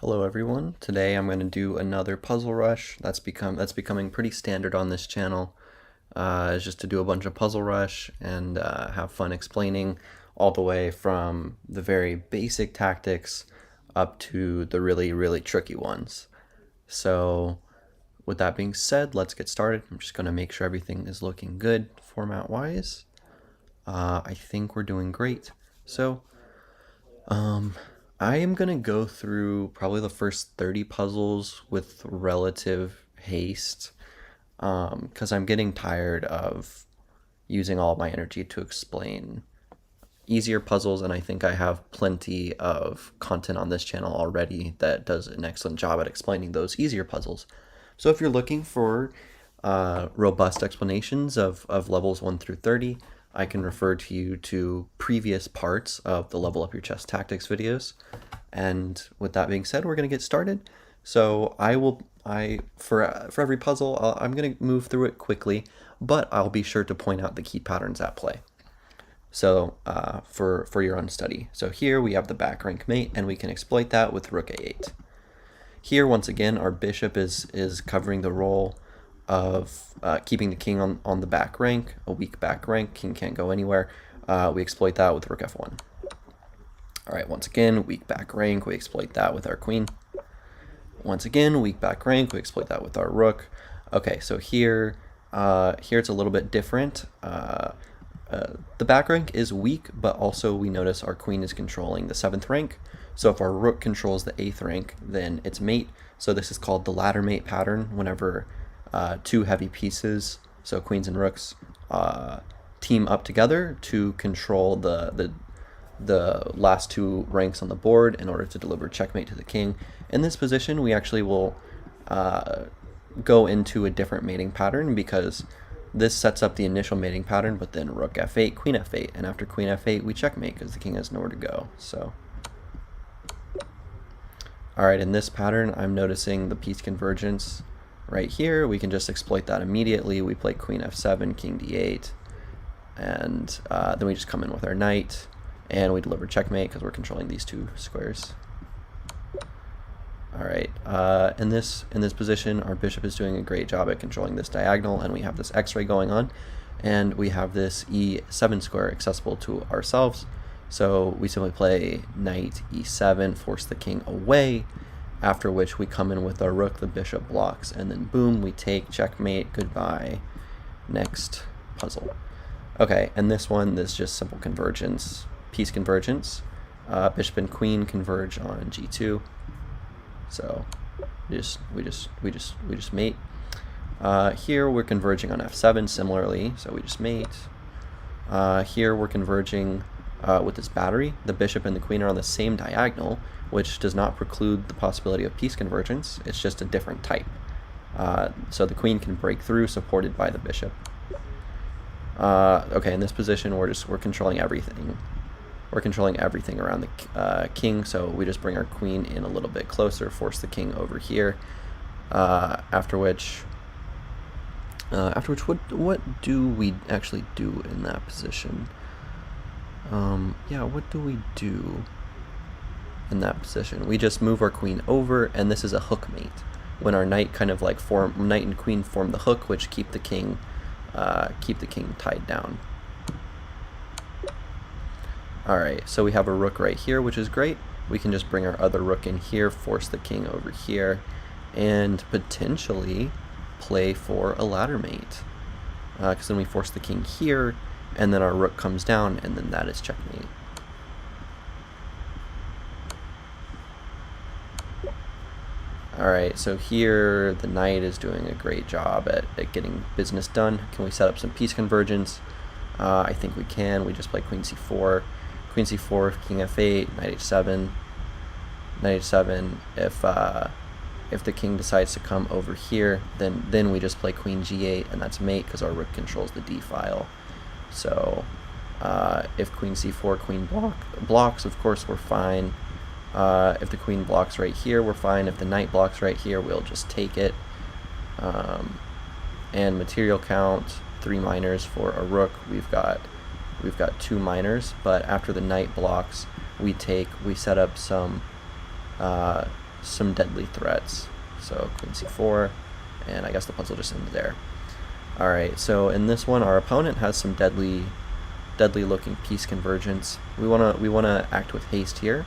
Hello everyone. Today I'm going to do another puzzle rush. That's becoming pretty standard on this channel. Is just to do a bunch of puzzle rush and have fun explaining all the way from the very basic tactics up to the really tricky ones. So with that being said, let's get started. I'm just going to make sure everything is looking good format wise. I think we're doing great. So I am going to go through probably the first 30 puzzles with relative haste because I'm getting tired of using all my energy to explain easier puzzles, and I think I have plenty of content on this channel already that does an excellent job at explaining those easier puzzles. So if you're looking for robust explanations of levels 1 through 30, I can refer to you to previous parts of the Level Up Your Chess Tactics videos. And with that being said, we're going to get started. So for every puzzle, I'm going to move through it quickly, but I'll be sure to point out the key patterns at play. So for your own study. So here we have the back rank mate, and we can exploit that with rook a8. Here, once again, our bishop is covering the role of keeping the king on the back rank, a weak back rank. King can't go anywhere. We exploit that with rook f1. All right, once again, weak back rank. We exploit that with our queen. Once again, weak back rank. We exploit that with our rook. Okay, so here it's a little bit different. The back rank is weak, but also we notice our queen is controlling the 7th rank. So if our rook controls the 8th rank, then it's mate. So this is called the ladder mate pattern whenever two heavy pieces, so queens and rooks, team up together to control the last two ranks on the board in order to deliver checkmate to the king. In this position, we actually will go into a different mating pattern because this sets up the initial mating pattern, but then rook f8, queen f8, and after queen f8, we checkmate because the king has nowhere to go. So, all right, in this pattern, I'm noticing the piece convergence right here. We can just exploit that immediately. We play queen f7, king d8, and then we just come in with our knight, and we deliver checkmate because we're controlling these two squares. All right, in this position, our bishop is doing a great job at controlling this diagonal, and we have this x-ray going on, and we have this e7 square accessible to ourselves. So we simply play knight e7, force the king away, after which we come in with our rook, the bishop blocks, and then boom, we take checkmate, goodbye, next puzzle. Okay, and this is just simple convergence, piece convergence. Bishop and queen converge on g2. So we just mate. Here we're converging on f7 similarly, so we just mate. Here we're converging with this battery. The bishop and the queen are on the same diagonal, which does not preclude the possibility of piece convergence. It's just a different type. So the queen can break through, supported by the bishop. Okay, in this position, we're controlling everything. We're controlling everything around the king, so we just bring our queen in a little bit closer, force the king over here. After which, what do we actually do in that position? Yeah, what do we do in that position? We just move our queen over, and this is a hook mate. When our knight kind of like knight and queen form the hook, which keep the king tied down. All right, so we have a rook right here, which is great. We can just bring our other rook in here, force the king over here, and potentially play for a ladder mate. Because then we force the king here, and then our rook comes down, and then that is checkmate. All right, so here the knight is doing a great job at getting business done. Can we set up some piece convergence? I think we can. We just play queen c4. Queen c4, king f8, knight h7, knight h7. If the king decides to come over here, then we just play queen g8, and that's mate because our rook controls the d file. So if queen c4, queen blocks, of course we're fine. If the queen blocks right here, we're fine. If the knight blocks right here, we'll just take it. And material count, 3 minors for a rook. We've got 2 minors, but after the knight blocks, we set up some some deadly threats. So queen c4, and I guess the puzzle just ends there. Alright, so in this one, our opponent has some deadly looking piece convergence. We wanna act with haste here.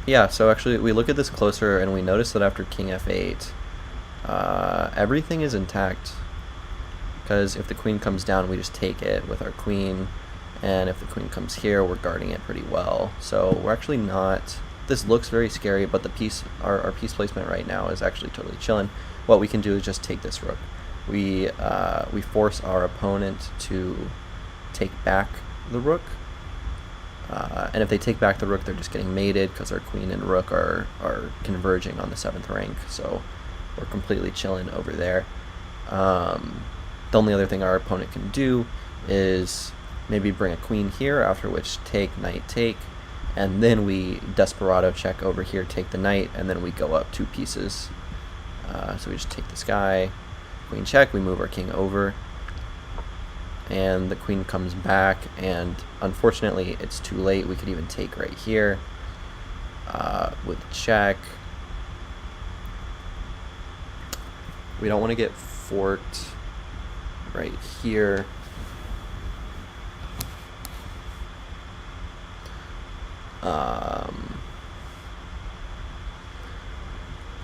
Yeah, so actually we look at this closer and we notice that after king f8, everything is intact, because if the queen comes down, we just take it with our queen, and if the queen comes here, we're guarding it pretty well. So we're actually not, this looks very scary, but the piece, our piece placement right now is actually totally chilling. What we can do is just take this rook. We force our opponent to take back the rook, and if they take back the rook, they're just getting mated because our queen and rook are converging on the 7th rank, so we're completely chilling over there. The only other thing our opponent can do is maybe bring a queen here, after which take, knight take, and then we desperado check over here, take the knight, and then we go up 2 pieces. So we just take this guy, queen check, we move our king over, and the queen comes back, and unfortunately it's too late. We could even take right here with check. We don't want to get forked right here.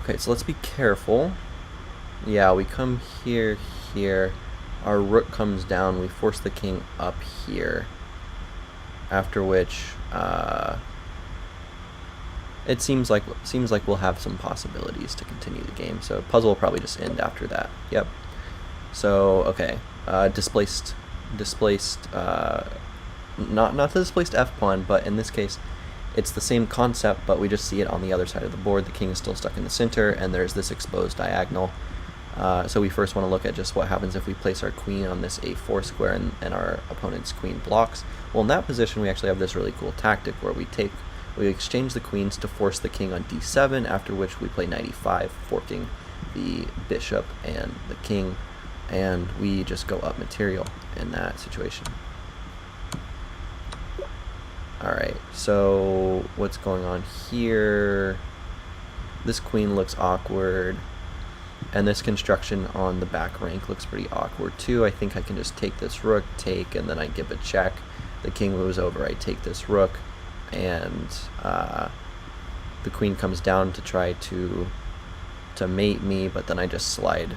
Okay, so let's be careful. Yeah, we come here, here. Our rook comes down. We force the king up here. After which, it seems like we'll have some possibilities to continue the game. So puzzle will probably just end after that. Yep. So okay, displaced. Not the displaced f pawn, but in this case, it's the same concept, but we just see it on the other side of the board. The king is still stuck in the center, and there's this exposed diagonal. So we first want to look at just what happens if we place our queen on this a4 square and our opponent's queen blocks. Well, in that position, we actually have this really cool tactic where we exchange the queens to force the king on d7, after which we play knight e5, forking the bishop and the king, and we just go up material in that situation. Alright, so what's going on here? This queen looks awkward, and this construction on the back rank looks pretty awkward too. I think I can just take this rook, take, and then I give a check. The king moves over, I take this rook, and the queen comes down to try to mate me, but then I just slide.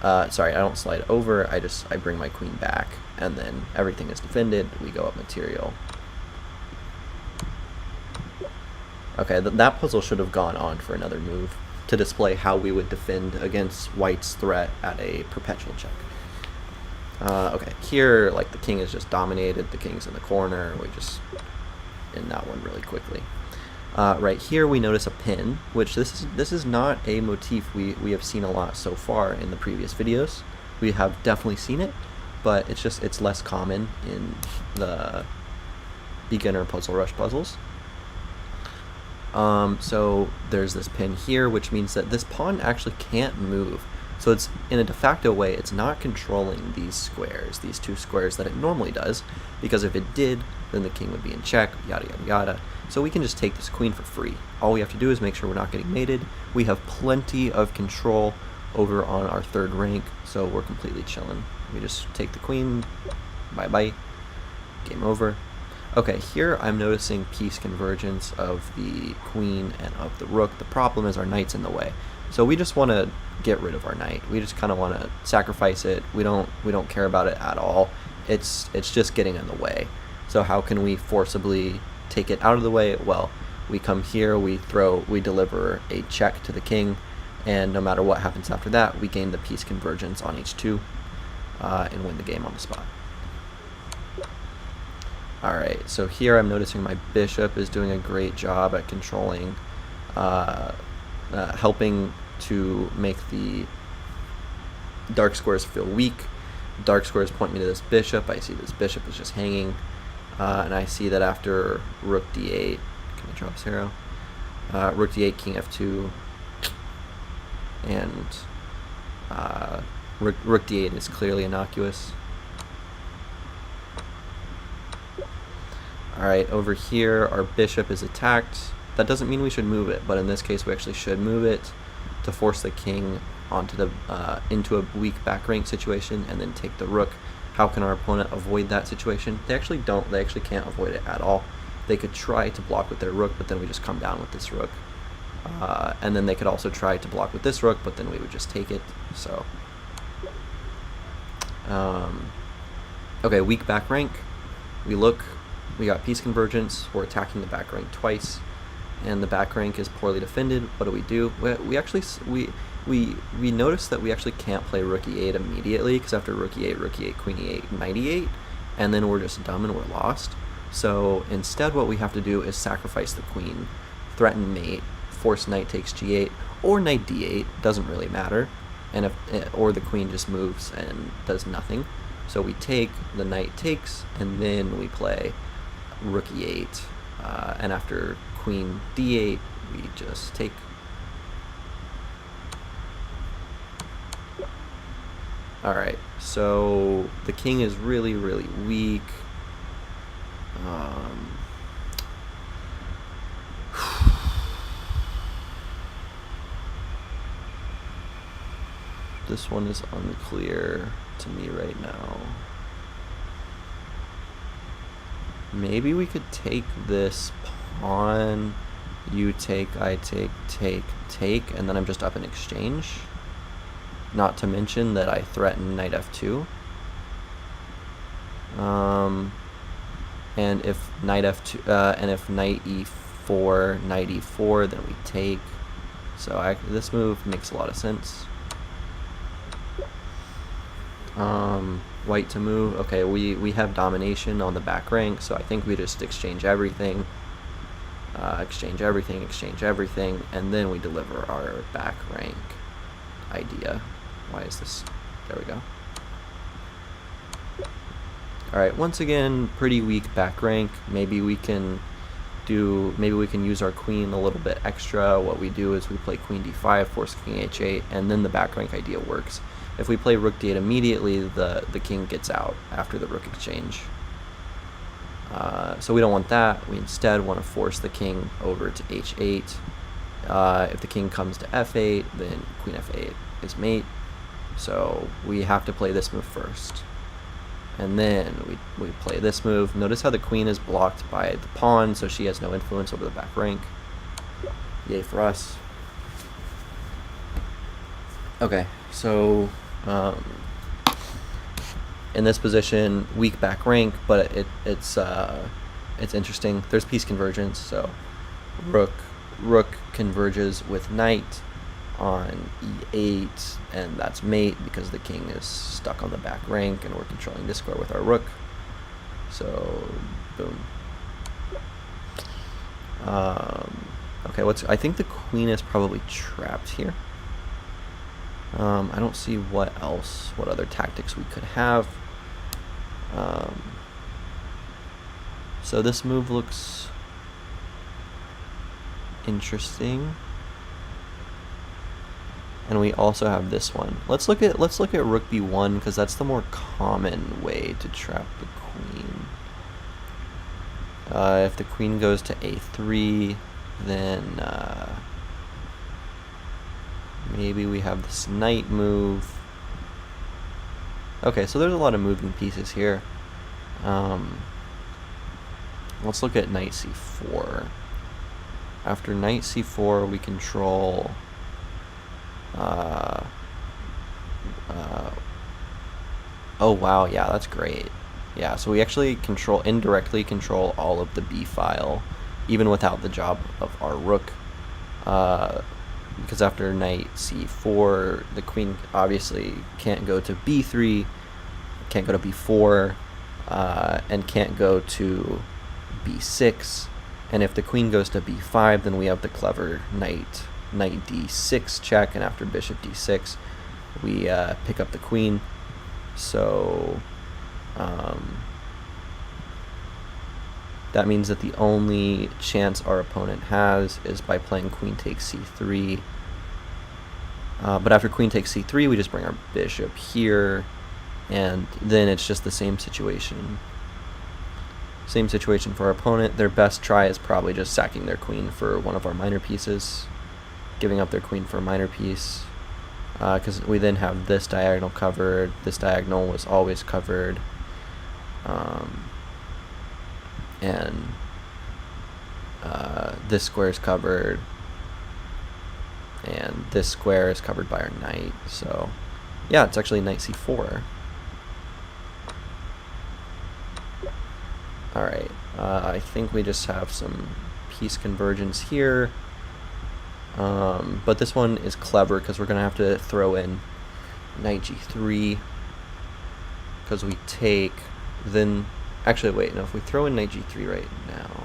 Sorry, I don't slide over, I bring my queen back, and then everything is defended. We go up material. Okay, that puzzle should have gone on for another move to display how we would defend against white's threat at a perpetual check. Okay, here, like, the king is just dominated, the king's in the corner, we just end that one really quickly. Right here we notice a pin, which this is not a motif we have seen a lot so far in the previous videos. We have definitely seen it, but it's less common in the beginner Puzzle Rush puzzles. So there's this pin here, which means that this pawn actually can't move. So it's, in a de facto way, it's not controlling these squares, these 2 squares that it normally does, because if it did, then the king would be in check, yada yada yada. So we can just take this queen for free. All we have to do is make sure we're not getting mated. We have plenty of control over on our 3rd rank, so we're completely chilling. We just take the queen, bye bye, game over. Okay, here I'm noticing piece convergence of the queen and of the rook. The problem is our knight's in the way. So we just want to get rid of our knight. We just kind of want to sacrifice it. We don't care about it at all. It's just getting in the way. So how can we forcibly take it out of the way? Well, we come here, we deliver a check to the king, and no matter what happens after that, we gain the piece convergence on h2 and win the game on the spot. Alright, so here I'm noticing my bishop is doing a great job at controlling, helping to make the dark squares feel weak. Dark squares point me to this bishop. I see this bishop is just hanging, and I see that after rook d8, can I draw this arrow? Rook d8, king f2, and rook d8 is clearly innocuous. Alright, over here our bishop is attacked. That doesn't mean we should move it, but in this case we actually should move it to force the king onto the into a weak back rank situation and then take the rook. How can our opponent avoid that situation? They actually don't. They actually can't avoid it at all. They could try to block with their rook, but then we just come down with this rook. And then they could also try to block with this rook, but then we would just take it. So, okay, weak back rank. We look, we got piece convergence. We're attacking the back rank twice, and the back rank is poorly defended. What do? We actually we notice that we actually can't play rook e8 immediately, because after rook e8, queen e8, knight e8, and then we're just dumb and we're lost. So instead what we have to do is sacrifice the queen, threaten mate, force knight takes g8, or knight d8, doesn't really matter, and or the queen just moves and does nothing. So we take, the knight takes, and then we play rook e8, and after queen d8, we just take. Alright, so the king is really, really weak. This one is unclear to me right now. Maybe we could take this pawn, you take, I take, take, and then I'm just up in exchange. Not to mention that I threaten knight f2. And if knight f2, and if knight e4, then we take. So this move makes a lot of sense. White to move. Okay, we have domination on the back rank, so I think we just exchange everything. Exchange everything, and then we deliver our back rank idea. Why is this? There we go. Alright, once again, pretty weak back rank. Maybe we can use our queen a little bit extra. What we do is we play queen d5, force king h8, and then the back rank idea works. If we play rook d8 immediately, the king gets out after the rook exchange. So we don't want that. We instead want to force the king over to h8. If the king comes to f8, then queen f8 is mate. So we have to play this move first. And then we play this move. Notice how the queen is blocked by the pawn, so she has no influence over the back rank. Yay for us. Okay, so in this position, weak back rank, but it's interesting. There's piece convergence, so rook converges with knight on e8, and that's mate because the king is stuck on the back rank and we're controlling this square with our rook. So boom. Okay, I think the queen is probably trapped here. I don't see what other tactics we could have. So this move looks interesting. And we also have this one. Let's look at rook b1 because that's the more common way to trap the queen. If the queen goes to a3, then maybe we have this knight move. Okay, so there's a lot of moving pieces here. Let's look at knight c4. After knight c4, we control oh wow, yeah, that's great. Yeah, so we actually indirectly control all of the b file, even without the job of our rook. Because after knight c4, the queen obviously can't go to b3, can't go to b4, and can't go to b6. And if the queen goes to b5, then we have the clever knight d6 check, and after bishop d6 we pick up the queen. So that means that the only chance our opponent has is by playing queen takes c3. But after queen takes c3, we just bring our bishop here, and then it's just the same situation. Same situation for our opponent. Their best try is probably just sacking their queen for one of our minor pieces, giving up their queen for a minor piece, because we then have this diagonal covered. This diagonal was always covered, and this square is covered, and this square is covered by our knight. So yeah, it's actually knight c4. Alright, I think we just have some piece convergence here. But this one is clever because we're going to have to throw in knight g3 because we take, then, actually wait, no, if we throw in knight g3 right now,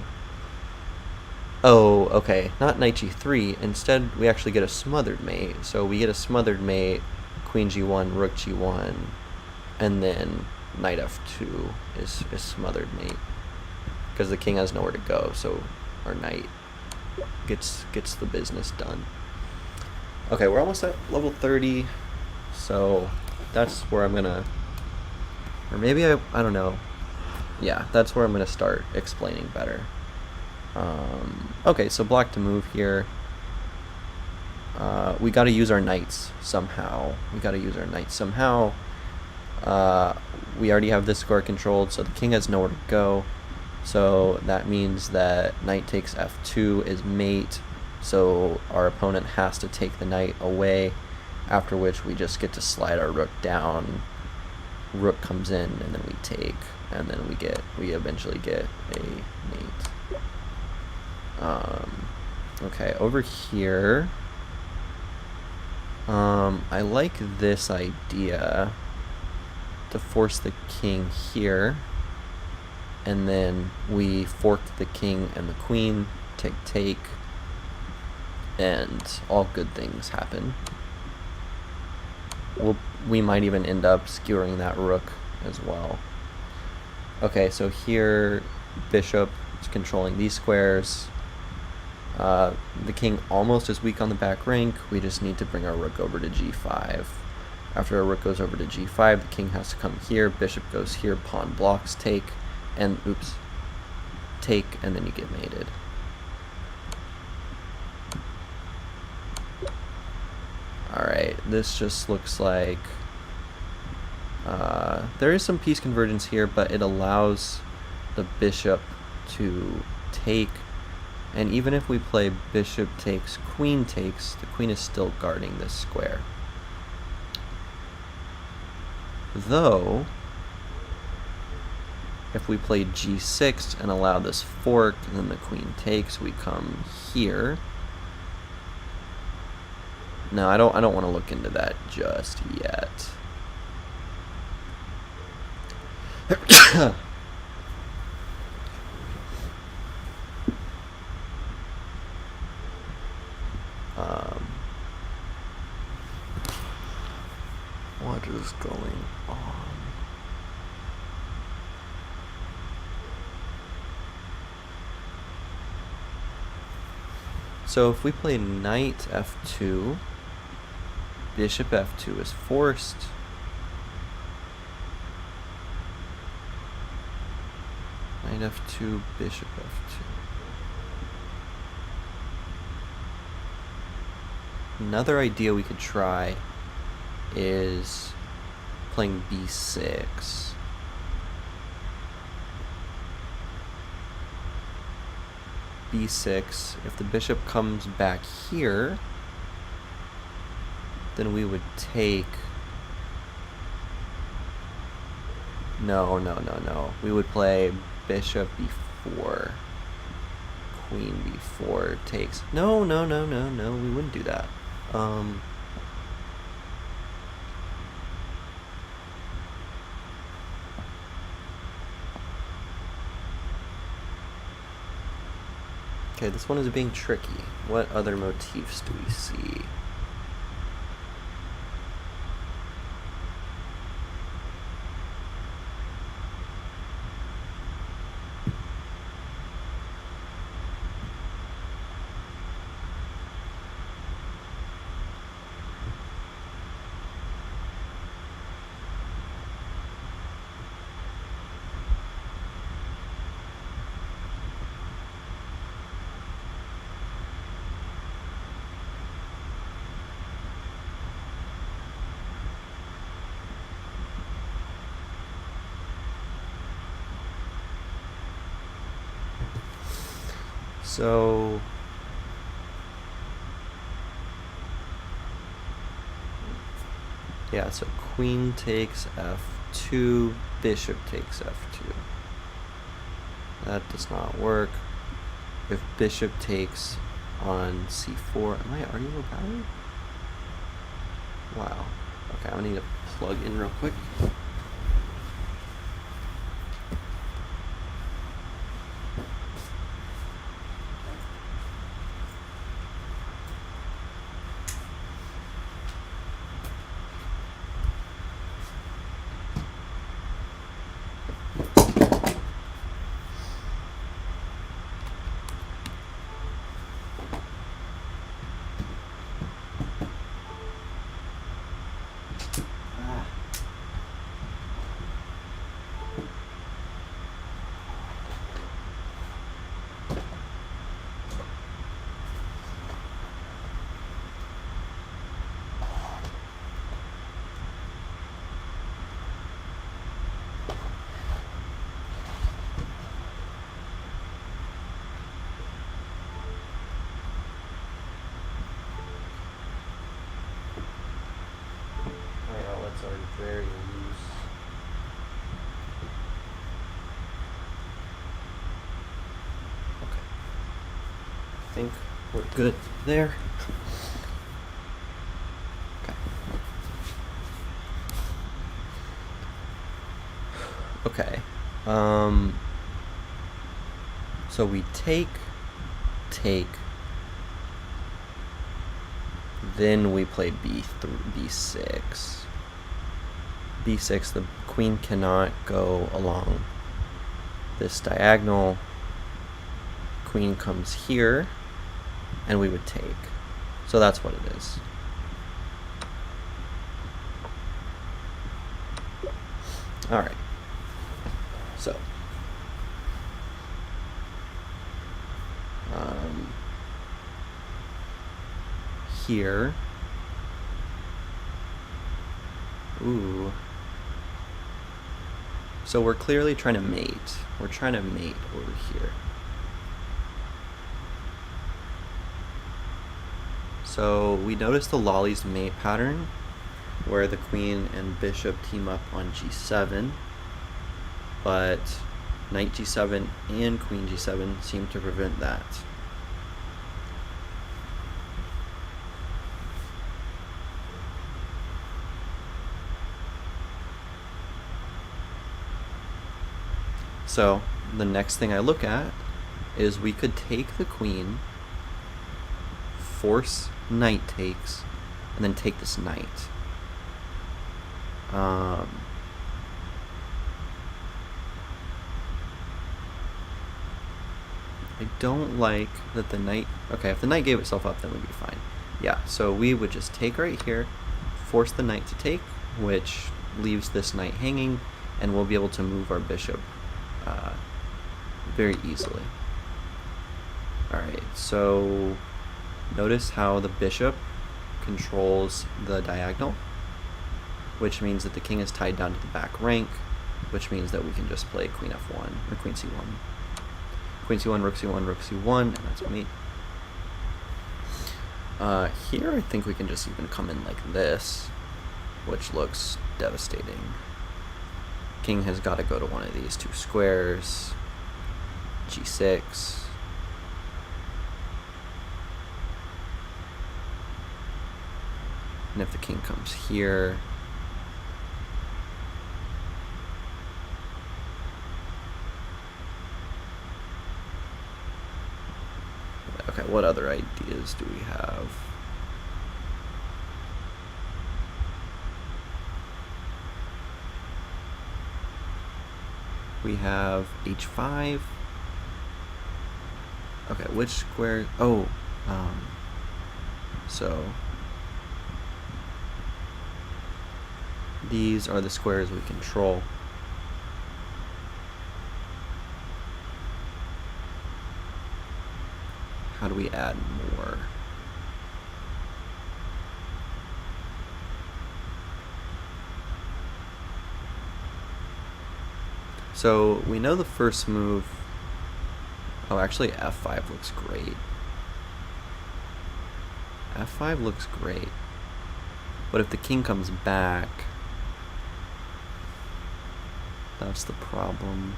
oh, okay, not knight g3, instead we actually get a smothered mate. So we get a smothered mate, queen g1, rook g1, and then knight f2 is smothered mate because the king has nowhere to go, so our knight gets the business done. Okay, we're almost at level 30, so that's where I'm gonna, or maybe I don't know. Yeah, that's where I'm gonna start explaining better. Okay, so black to move here. We gotta use our knights somehow. We already have this square controlled, so the king has nowhere to go. So that means that knight takes f2 is mate, so our opponent has to take the knight away, after which we just get to slide our rook down. Rook comes in, and then we take, and then we eventually get a mate. Okay, over here, I like this idea to force the king here, and then we fork the king and the queen, take, and all good things happen. We might even end up skewering that rook as well. Okay, so here bishop is controlling these squares. The king almost is weak on the back rank. We just need to bring our rook over to g5. After our rook goes over to g5, the king has to come here, bishop goes here, pawn blocks, take, and oops, take, and then you get mated. Alright, this just looks like there is some piece convergence here, but it allows the bishop to take, and even if we play bishop takes, the queen is still guarding this square. Though, if we play g6 and allow this fork, and then the queen takes, we come here. No, I don't want to look into that just yet. What is going on? So if we play knight f2, bishop f2 is forced. Knight f2, bishop f2. Another idea we could try is playing b6. b6, if the bishop comes back here, then we would take, no, we would play bishop b4, queen b4 takes, no, we wouldn't do that. Okay, this one is being tricky. What other motifs do we see? So yeah, so queen takes f2, bishop takes f2. That does not work. If bishop takes on c4, am I already low battery? Wow. Okay, I need to plug in real quick. My outlets are very loose. Okay. I think we're good there. Okay. So we take, then we play b6. b6, the queen cannot go along this diagonal. Queen comes here, and we would take. So that's what it is. All right. So, here, ooh. So we're clearly trying to mate. We're trying to mate over here. So we notice the Lolly's mate pattern, where the queen and bishop team up on g7, but knight g7 and queen g7 seem to prevent that. So the next thing I look at is we could take the queen, force knight takes, and then take this knight. I don't like that the knight... Okay, if the knight gave itself up, then we'd be fine. Yeah, so we would just take right here, force the knight to take, which leaves this knight hanging, and we'll be able to move our bishop very easily. Alright, so notice how the bishop controls the diagonal, which means that the king is tied down to the back rank, which means that we can just play queen f1 or queen c1. Queen c1, rook c1, rook c1, and that's me. Here I think we can just even come in like this, which looks devastating. King has got to go to one of these two squares. g6. And if the king comes here, okay, what other ideas do we have? We have h5. Okay, which square? Oh, so these are the squares we control. How do we add more? So we know the first move Oh, actually f5 looks great. f5 looks great. But if the king comes back, that's the problem.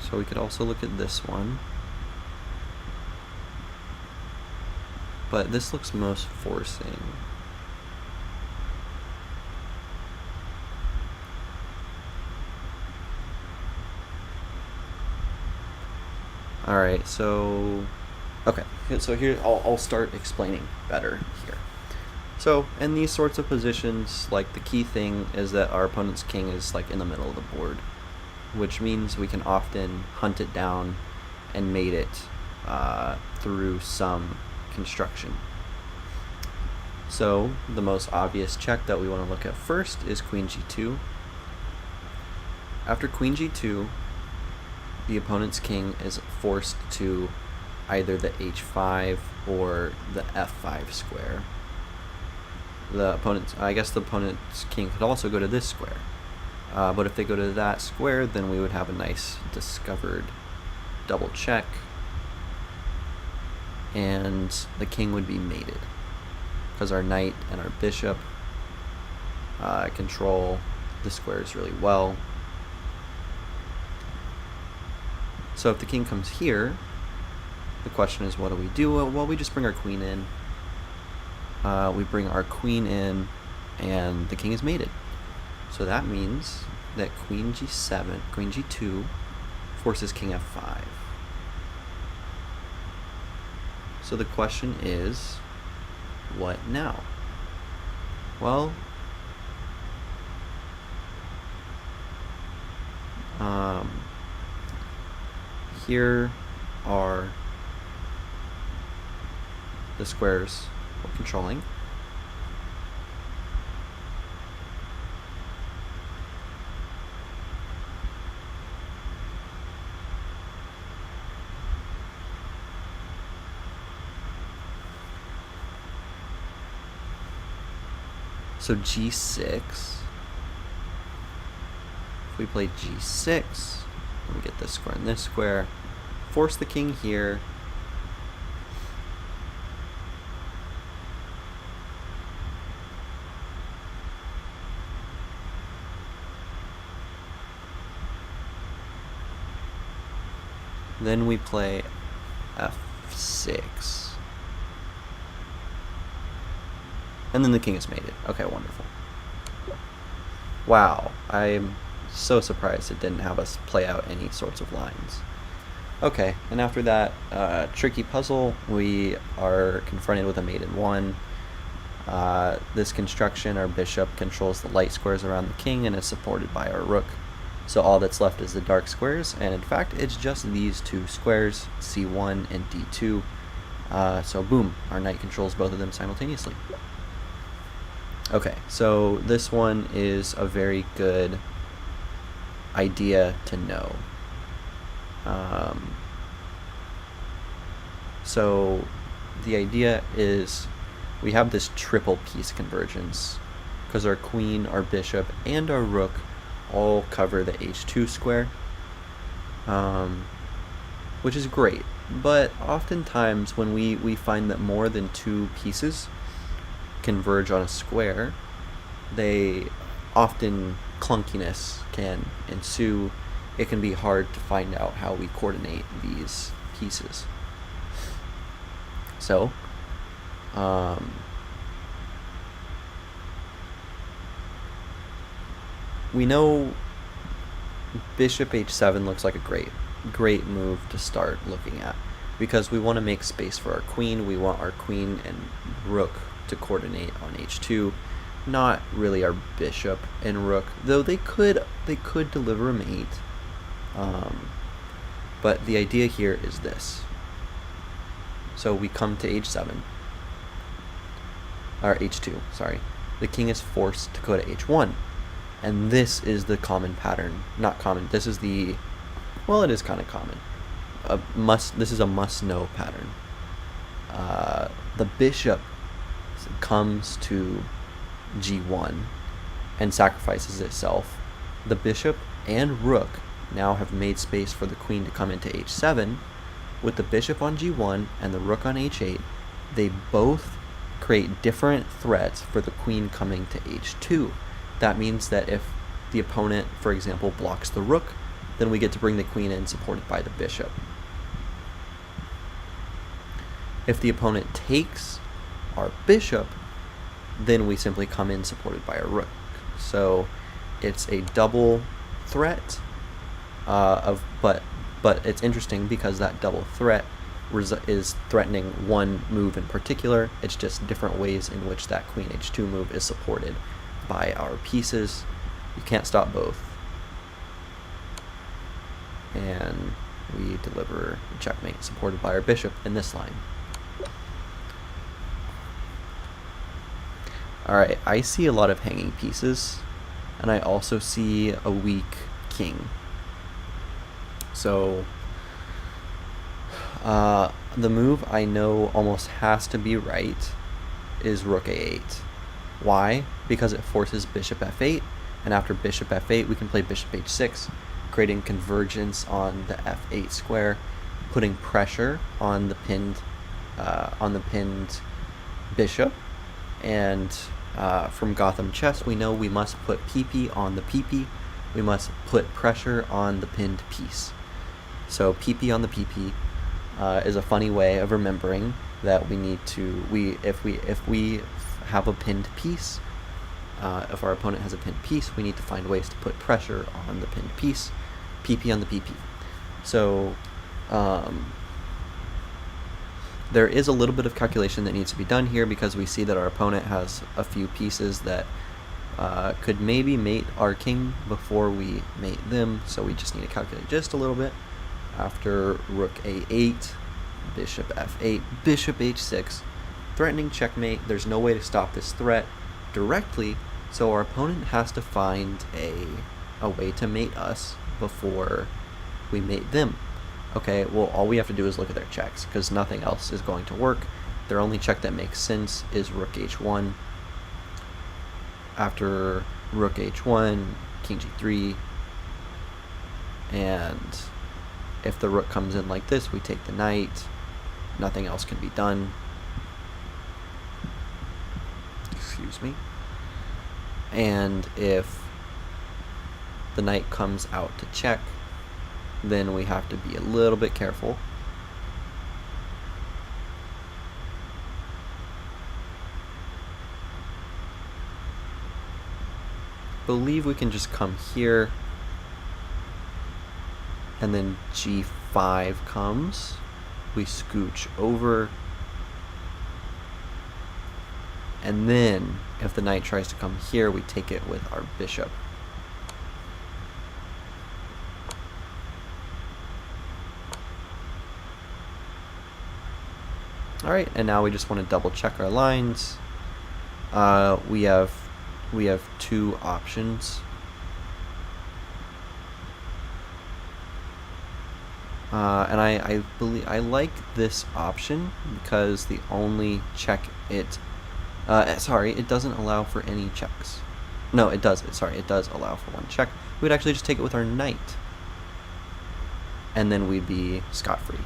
So we could also look at this one. But this looks most forcing. Alright, so... Okay, so here, I'll start explaining better here. So, in these sorts of positions, like, the key thing is that our opponent's king is, like, in the middle of the board, which means we can often hunt it down and mate it through some construction. So, the most obvious check that we want to look at first is queen g2. After queen g2, the opponent's king is forced to either the h5 or the f5 square. I guess the opponent's king could also go to this square. But if they go to that square, then we would have a nice discovered double check, and the king would be mated, because our knight and our bishop control the squares really well. So if the king comes here, the question is, what do we do? Well, we just bring our queen in. We bring our queen in, and the king is mated. So that means that queen g7, queen g2 forces king f5. So the question is, what now? Well, here are the squares we're controlling. So g6, if we play g6, we get this square and this square, force the king here, then we play f6, and then the king is mated. Okay, wonderful. Wow, I'm so surprised it didn't have us play out any sorts of lines. Okay, and after that tricky puzzle, we are confronted with a mate in 1. This construction, our bishop controls the light squares around the king and is supported by our rook. So all that's left is the dark squares, and in fact it's just these two squares, c1 and d2. So boom, our knight controls both of them simultaneously. Okay, so this one is a very good idea to know. So the idea is we have this triple piece convergence, because our queen, our bishop, and our rook all cover the h2 square, which is great. But oftentimes when we find that more than two pieces converge on a square, often clunkiness can ensue. It can be hard to find out how we coordinate these pieces. So, we know bishop h7 looks like a great move to start looking at, because we want to make space for our queen. We want our queen and rook to coordinate on h2, not really our bishop and rook, though they could deliver a mate. But the idea here is this. So we come to h7, or h2, sorry. The king is forced to go to h1, and this is the common pattern. Not common. This is the, well, it is kind of common. This is a must-know pattern. the bishop comes to g1 and sacrifices itself, the bishop and rook now have made space for the queen to come into h7. With the bishop on g1 and the rook on h8, they both create different threats for the queen coming to h2. That means that if the opponent, for example, blocks the rook, then we get to bring the queen in supported by the bishop. If the opponent takes our bishop, then we simply come in supported by a rook. So it's a double threat but it's interesting because that double threat is threatening one move in particular. It's just different ways in which that queen h2 move is supported by our pieces. You can't stop both. And we deliver checkmate supported by our bishop in this line. Alright, I see a lot of hanging pieces, and I also see a weak king. So the move I know almost has to be right is rook a8. Why? Because it forces bishop f8, and after bishop f8 we can play bishop h6, creating convergence on the f8 square, putting pressure on the pinned bishop. And from Gotham Chess we know we must put PP on the PP. We must put pressure on the pinned piece. So PP on the PP is a funny way of remembering that we need to, if we have a pinned piece, if our opponent has a pinned piece, we need to find ways to put pressure on the pinned piece, PP on the PP. So there is a little bit of calculation that needs to be done here because we see that our opponent has a few pieces that could maybe mate our king before we mate them, so we just need to calculate just a little bit. After rook a8, bishop f8, bishop h6, threatening checkmate. There's no way to stop this threat directly, so our opponent has to find a way to mate us before we mate them. Okay, well, all we have to do is look at their checks, because nothing else is going to work. Their only check that makes sense is rook h1. After rook h1, king g3, and if the rook comes in like this, we take the knight. Nothing else can be done. Excuse me. And if the knight comes out to check, then we have to be a little bit careful. Believe we can just come here, and then g5 comes, we scooch over, and then if the knight tries to come here, we take it with our bishop. Alright, and now we just want to double check our lines. We have two options. And I believe I like this option because the only check it doesn't allow for any checks. No, it does. It does allow for one check. We'd actually just take it with our knight, and then we'd be scot-free.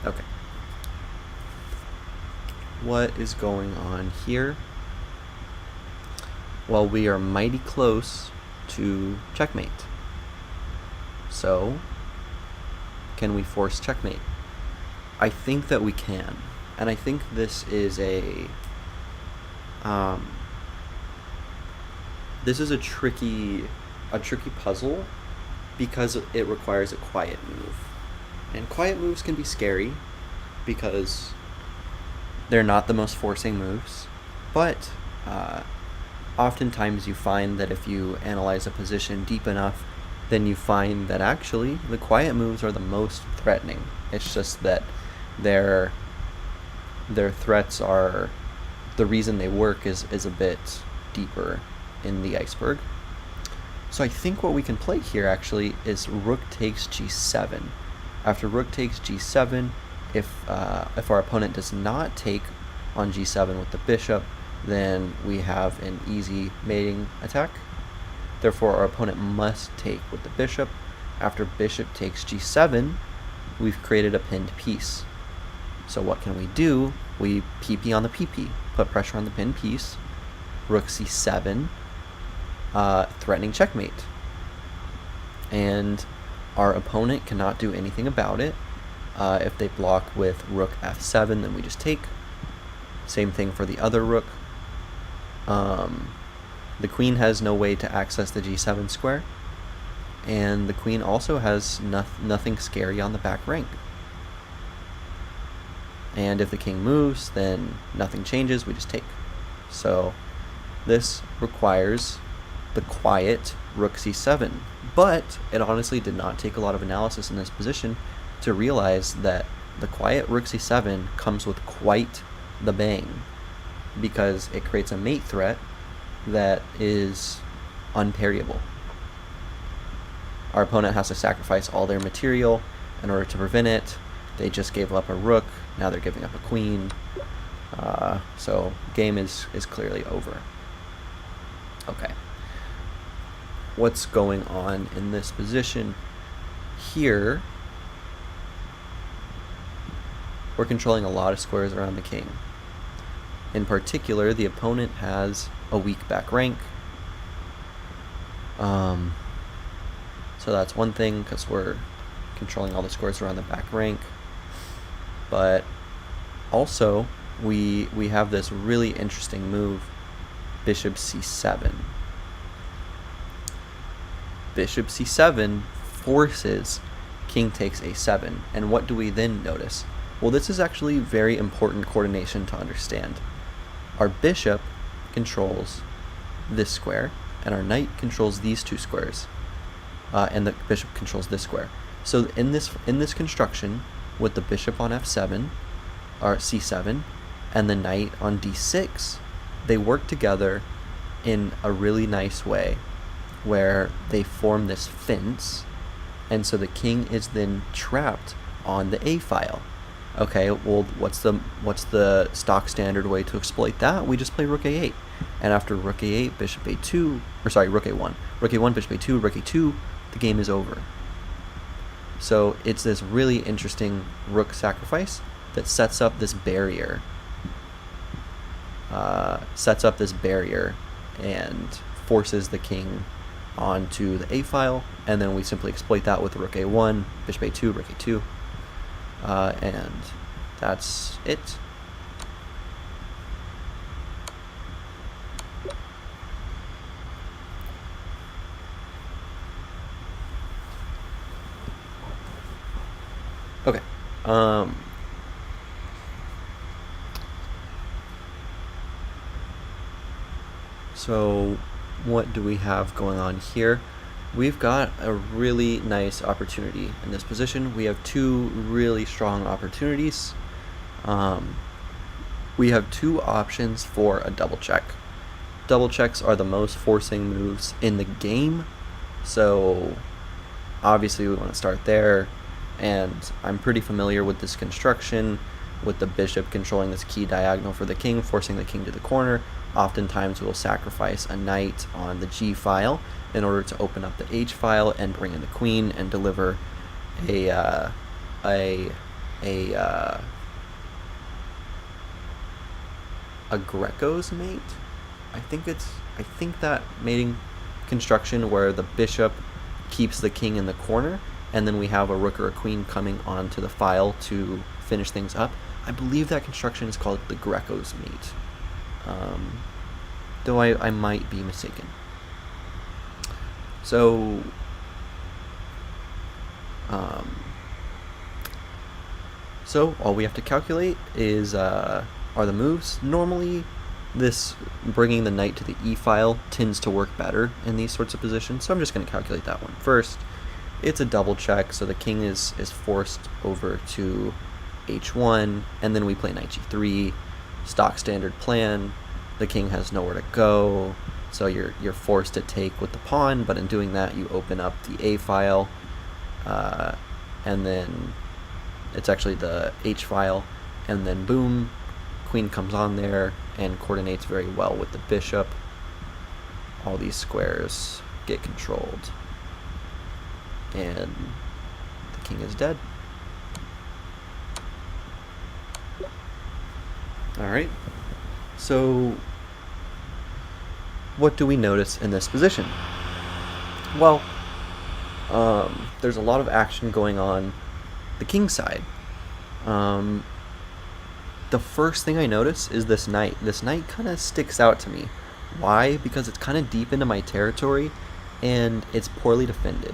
Okay. What is going on here? Well, we are mighty close to checkmate. So, can we force checkmate? I think that we can, and I think this is a tricky puzzle because it requires a quiet move, and quiet moves can be scary because they're not the most forcing moves, but oftentimes you find that if you analyze a position deep enough, then you find that actually the quiet moves are the most threatening. It's just that their threats are, the reason they work is a bit deeper in the iceberg. So I think what we can play here actually is rook takes g7. After rook takes g7, if our opponent does not take on g7 with the bishop, then we have an easy mating attack. Therefore, our opponent must take with the bishop. After bishop takes g7, we've created a pinned piece. So what can we do? We PP on the PP, put pressure on the pinned piece, rook c7, threatening checkmate. And our opponent cannot do anything about it. If they block with rook f7, then we just take. Same thing for the other rook. The queen has no way to access the g7 square, and the queen also has nothing scary on the back rank. And if the king moves, then nothing changes, we just take. So this requires the quiet rook c7, but it honestly did not take a lot of analysis in this position to realize that the quiet rook c7 comes with quite the bang, because it creates a mate threat that is unparryable. Our opponent has to sacrifice all their material in order to prevent it. They just gave up a rook, now they're giving up a queen. So game is clearly over. Okay. What's going on in this position? Here, we're controlling a lot of squares around the king. In particular, the opponent has a weak back rank. So that's one thing, because we're controlling all the squares around the back rank. But also, we have this really interesting move, bishop c7. Bishop c7 forces king takes a7. And what do we then notice? Well, this is actually very important coordination to understand. Our bishop controls this square, and our knight controls these two squares, and the bishop controls this square. So in this construction, with the bishop on f7, or c7, and the knight on d6, they work together in a really nice way, where they form this fence, and so the king is then trapped on the a file. Okay, well, what's the stock standard way to exploit that? We just play rook a8, and after rook a8, bishop a2, or sorry, rook a1, bishop a2, rook a2, the game is over. So it's this really interesting rook sacrifice that sets up this barrier, and forces the king onto the a file, and then we simply exploit that with rook a1, bishop a2, rook a2. And that's it. Okay. So what do we have going on here? We've got a really nice opportunity in this position. We have two really strong opportunities. We have two options for a double check. Double checks are the most forcing moves in the game, so obviously we want to start there, and I'm pretty familiar with this construction, with the bishop controlling this key diagonal for the king, forcing the king to the corner. Oftentimes we'll sacrifice a knight on the g file in order to open up the h file and bring in the queen and deliver a Greco's mate. I think that mating construction where the bishop keeps the king in the corner, and then we have a rook or a queen coming onto the file to finish things up. I believe that construction is called the Greco's mate. Though I might be mistaken. So, all we have to calculate is are the moves. Normally, this bringing the knight to the e file tends to work better in these sorts of positions, so I'm just going to calculate that one first. It's a double check, so the king is forced over to h1, and then we play knight g3, stock standard plan. The king has nowhere to go. So you're forced to take with the pawn, but in doing that, you open up the A file, and then it's actually the H file, and then boom, queen comes on there and coordinates very well with the bishop. All these squares get controlled, and the king is dead. Alright, so what do we notice in this position? Well, there's a lot of action going on the king side. The first thing I notice is this knight. This knight kind of sticks out to me. Why? Because it's kind of deep into my territory, and it's poorly defended.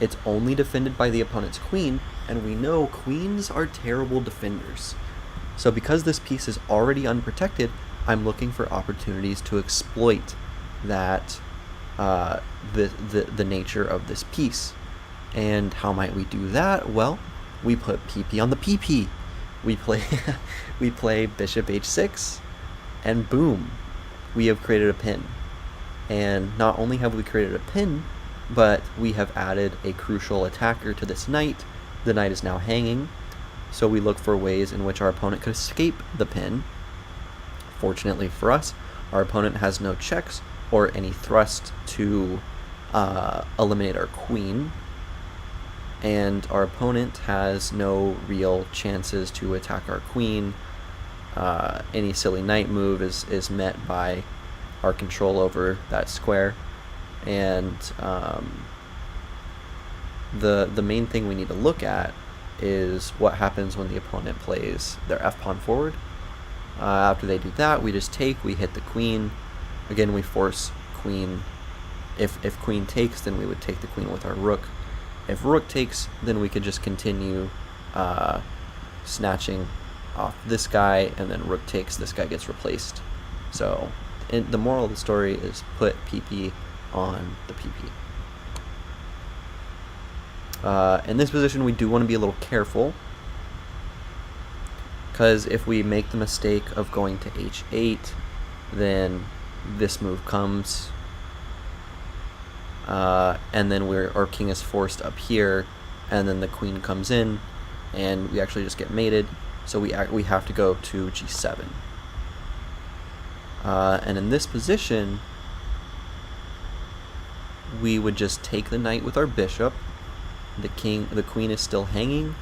It's only defended by the opponent's queen, and we know queens are terrible defenders. So because this piece is already unprotected, I'm looking for opportunities to exploit that, the nature of this piece. And how might we do that? Well, we put PP on the PP. We play bishop h6, and boom, we have created a pin. And not only have we created a pin, but we have added a crucial attacker to this knight. The knight is now hanging, so we look for ways in which our opponent could escape the pin. Fortunately for us, our opponent has no checks or any thrust to eliminate our queen, and our opponent has no real chances to attack our queen. Any silly knight move is met by our control over that square, and the main thing we need to look at is what happens when the opponent plays their f-pawn forward. After they do that, we just take, we hit the queen. Again, we force queen. If queen takes, then we would take the queen with our rook. If rook takes, then we could just continue snatching off this guy, and then rook takes, this guy gets replaced. So the moral of the story is put PP on the PP. In this position, we do want to be a little careful, because if we make the mistake of going to h8, then this move comes, and then our king is forced up here, and then the queen comes in, and we actually just get mated. So we have to go to g7. And in this position, we would just take the knight with our bishop. The queen is still hanging.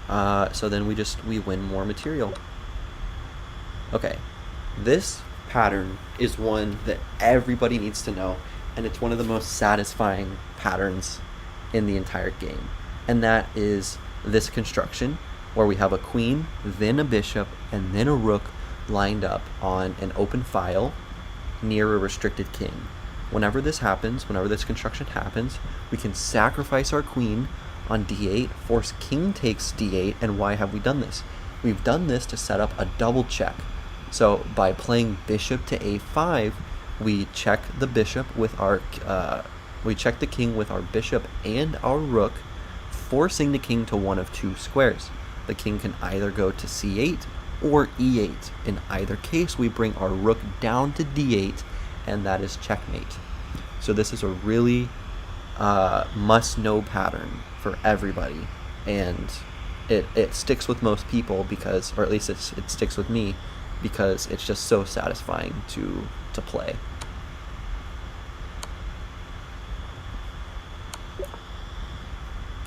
So then we win more material. Okay, this pattern is one that everybody needs to know, and it's one of the most satisfying patterns in the entire game. And that is this construction, where we have a queen, then a bishop, and then a rook lined up on an open file near a restricted king. Whenever this happens, whenever this construction happens, we can sacrifice our queen on d8, force king takes d8, and why have we done this? We've done this to set up a double check. So by playing bishop to a5, we check the bishop with our, we check the king with our bishop and our rook, forcing the king to one of two squares. The king can either go to c8 or e8. In either case, we bring our rook down to d8, and that is checkmate. So this is a really must-know pattern for everybody, and it sticks with most people because, or at least it sticks with me, because it's just so satisfying to play.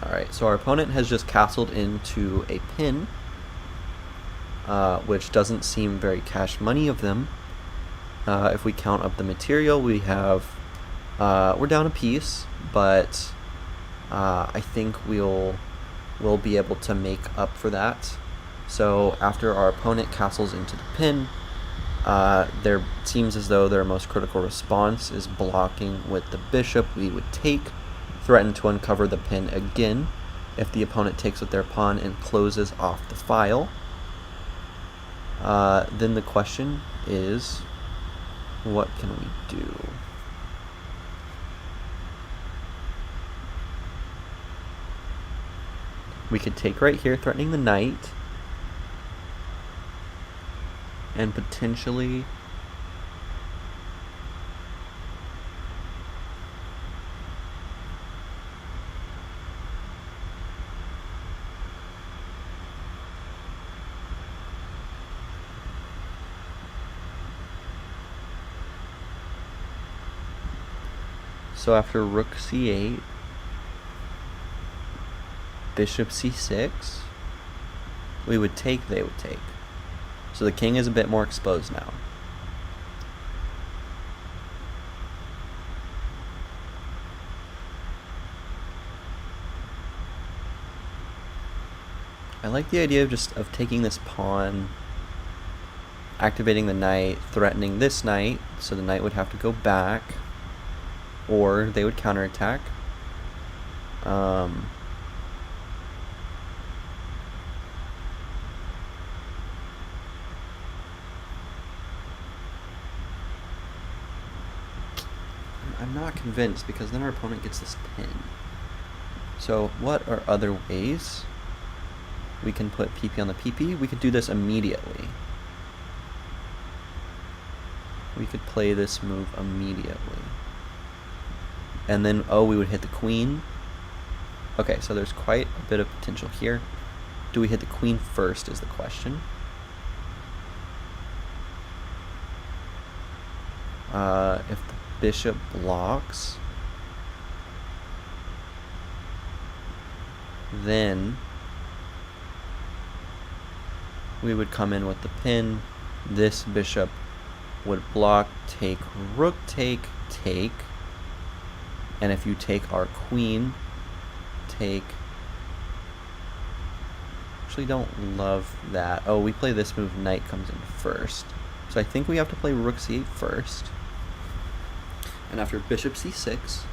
Alright, so our opponent has just castled into a pin, which doesn't seem very cash money of them. If we count up the material, we have, we're down a piece, but I think we'll be able to make up for that. So after our opponent castles into the pin, there seems as though their most critical response is blocking with the bishop. We would take, threaten to uncover the pin again if the opponent takes with their pawn and closes off the file. Then the question is, what can we do? We could take right here, threatening the knight, and potentially So after rook c8, bishop c6, we would take, they would take. So the king is a bit more exposed now. I like the idea of taking this pawn, activating the knight, threatening this knight, so the knight would have to go back, or they would counterattack. I'm not convinced, because then our opponent gets this pin. So what are other ways we can put PP on the PP? We could do this immediately. We could play this move immediately. And then, oh, we would hit the queen. Okay, so there's quite a bit of potential here. Do we hit the queen first is the question. If the bishop blocks, then we would come in with the pin. This bishop would block, take, rook, take, take. And if you take our queen, take. Actually don't love that. Oh, we play this move, knight comes in first. So I think we have to play rook c8 first. And after bishop c6,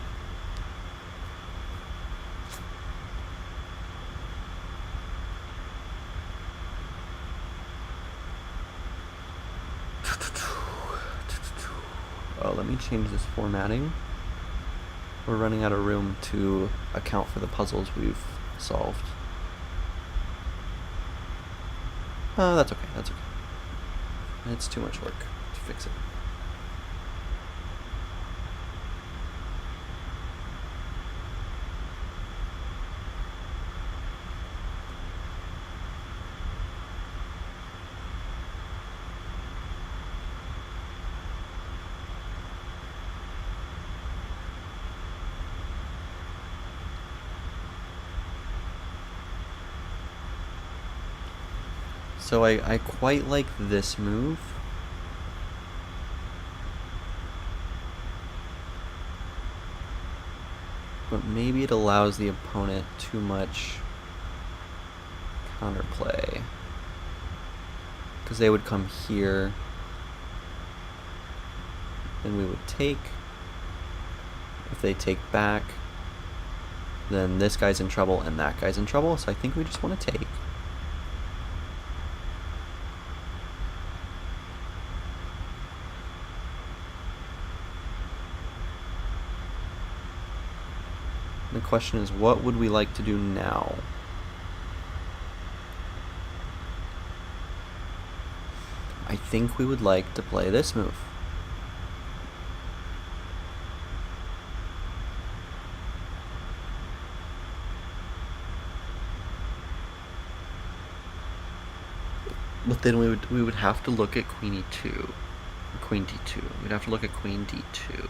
oh, let me change this formatting. We're running out of room to account for the puzzles we've solved. That's okay, that's okay. It's too much work to fix it. So I quite like this move. But maybe it allows the opponent too much counterplay. Because they would come here, then we would take. If they take back, then this guy's in trouble and that guy's in trouble, so I think we just want to take. The question is, what would we like to do now? I think we would like to play this move. But then we would have to look at queen e2, or queen d2. We'd have to look at queen d2.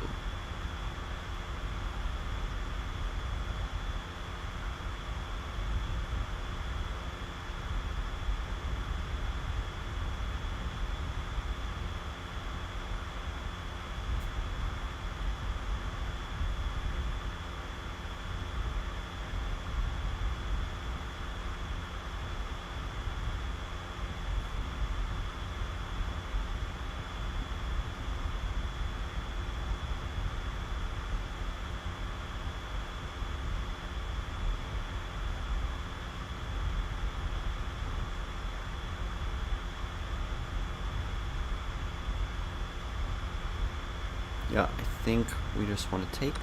Yeah, I think we just want to take.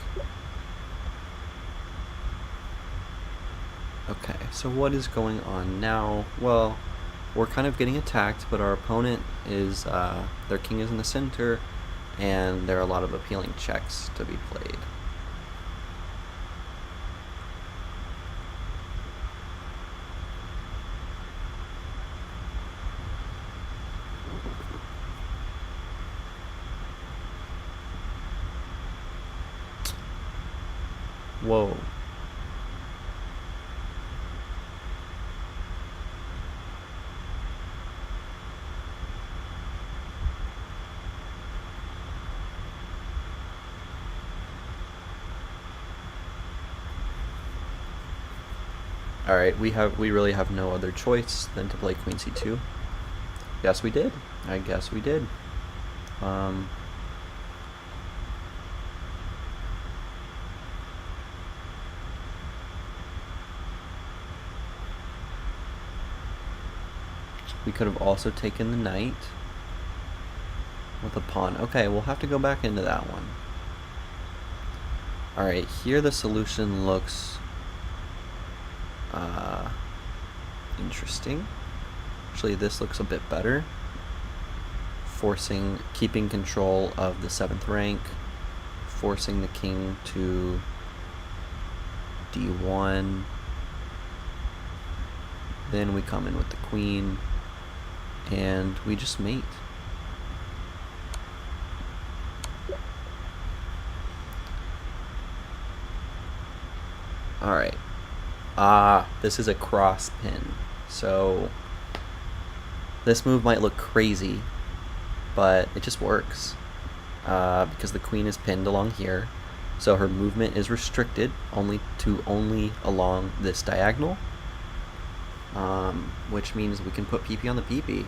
Okay, so what is going on now? Well, we're kind of getting attacked, but our opponent is, their king is in the center, and there are a lot of appealing checks to be played. Whoa. All right, we really have no other choice than to play queen c2. Yes, we did. I guess we did. We could have also taken the knight with a pawn. Okay, we'll have to go back into that one. All right, here the solution looks interesting. Actually, this looks a bit better. Keeping control of the 7th rank, forcing the king to d1. Then we come in with the queen, and we just mate. All right. This is a cross pin. So this move might look crazy, but it just works because the queen is pinned along here. So her movement is restricted only along this diagonal, which means we can put PP on the PP.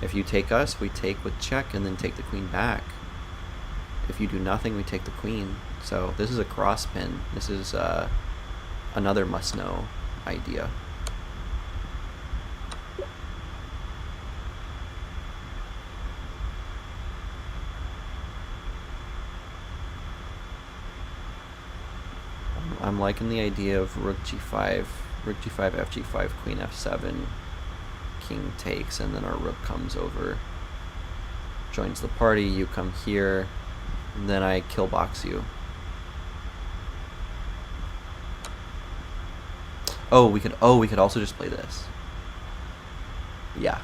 If you take us, we take with check and then take the queen back. If you do nothing, we take the queen. So this is a cross pin. This is another must-know idea. I'm liking the idea of rook g5, fg5, queen f7, king takes, and then our rook comes over, joins the party, you come here, and then I kill box you. Oh, we could also just play this. Yeah.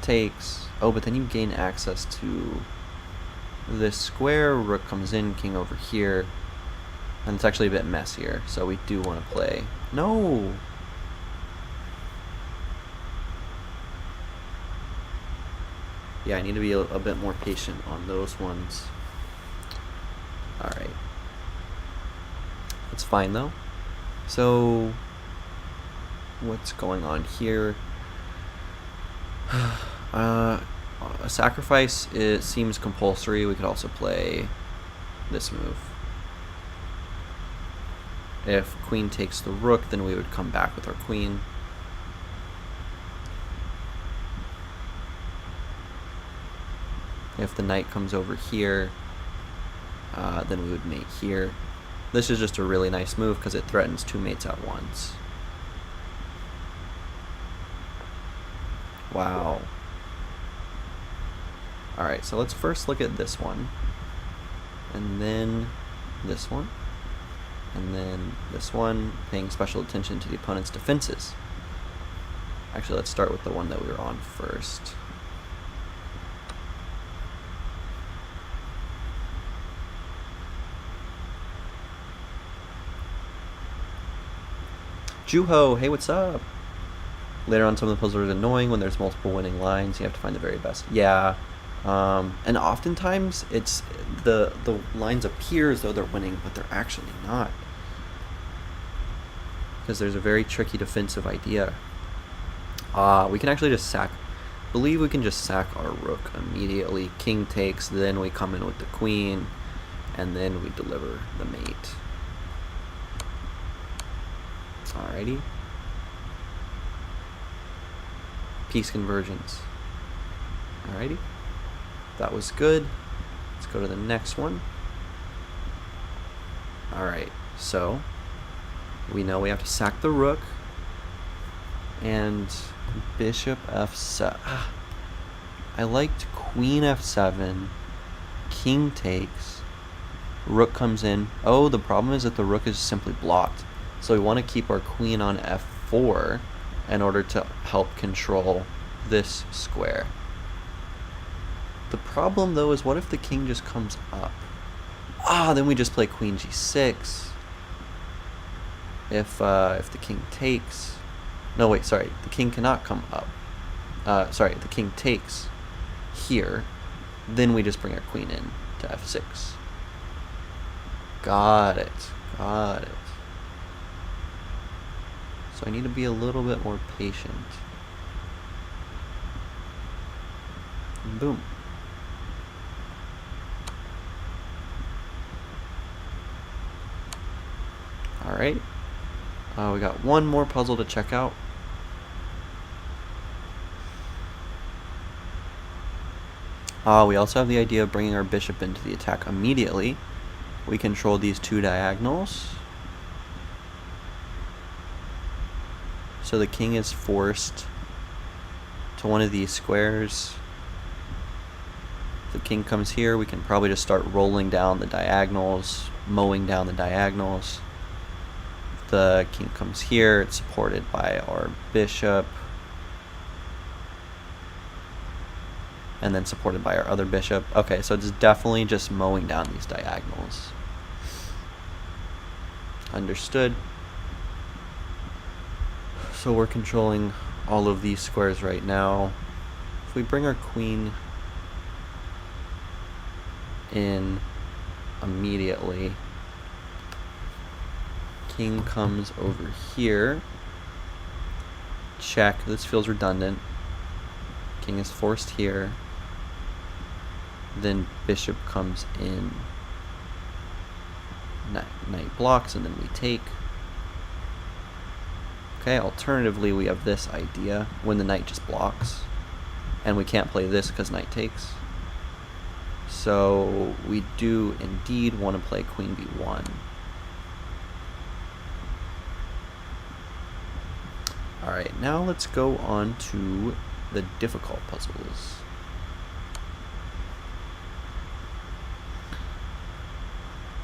Takes. Oh, but then you gain access to this square. Rook comes in, king over here. And it's actually a bit messier, so we do want to play. No! Yeah, I need to be a bit more patient on those ones. Alright. It's fine though. So what's going on here? A sacrifice, it seems compulsory. We could also play this move. If queen takes the rook, then we would come back with our queen. If the knight comes over here, then we would mate here. This is just a really nice move because it threatens two mates at once. Wow. Alright, so let's first look at this one. And then this one. And then this one, paying special attention to the opponent's defenses. Actually, let's start with the one that we were on first. Juho, hey, what's up? Later on, some of the puzzles are annoying when there's multiple winning lines. You have to find the very best. Yeah, and oftentimes it's the lines appear as though they're winning, but they're actually not. Because there's a very tricky defensive idea. We can actually just sack. I believe we can just sack our rook immediately. King takes, then we come in with the queen, and then we deliver the mate. Alrighty. Piece convergence. Alrighty. That was good. Let's go to the next one. Alright, so we know we have to sack the rook. And bishop f7. I liked queen f7. King takes. Rook comes in. Oh, the problem is that the rook is simply blocked. So we want to keep our queen on f4 in order to help control this square. The problem, though, is what if the king just comes up? Ah, then we just play queen g6. If the king takes... No, wait, sorry. The king cannot come up. Sorry, the king takes here. Then we just bring our queen in to f6. Got it. Got it. So I need to be a little bit more patient. And boom. Alright. We got one more puzzle to check out. We also have the idea of bringing our bishop into the attack immediately. We control these two diagonals. So the king is forced to one of these squares. If the king comes here, we can probably just start rolling down the diagonals, mowing down the diagonals. If the king comes here, it's supported by our bishop. And then supported by our other bishop. Okay, so it's definitely just mowing down these diagonals. Understood. So we're controlling all of these squares right now. If we bring our queen in immediately, king comes over here. Check. This feels redundant. King is forced here. Then bishop comes in. Knight blocks, and then we take. Okay, alternatively, we have this idea when the knight just blocks. And we can't play this because knight takes. So we do indeed want to play queen b1. Alright, now let's go on to the difficult puzzles.